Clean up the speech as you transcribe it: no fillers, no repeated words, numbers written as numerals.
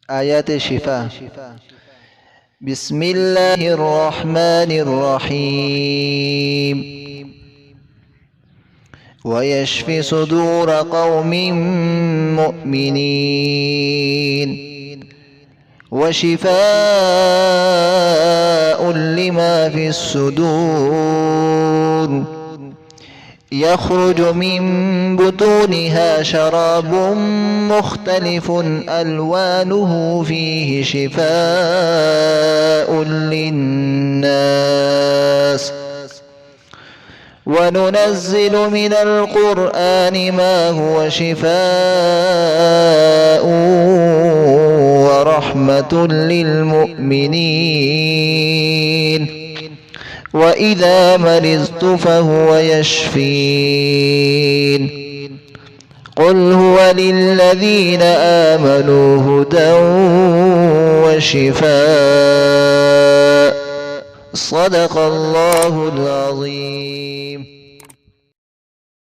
آيات الشفاء. بسم الله الرحمن الرحيم. ويشفي صدور قوم مؤمنين وشفاء لما في الصدور. يخرج من بطونها شراب مختلف ألوانه فيه شفاء للناس. وننزل من القرآن ما هو شفاء ورحمة للمؤمنين وإذا مرضت فهو يشفين. قل هو للذين آمنوا هدى وشفاء. صدق الله العظيم.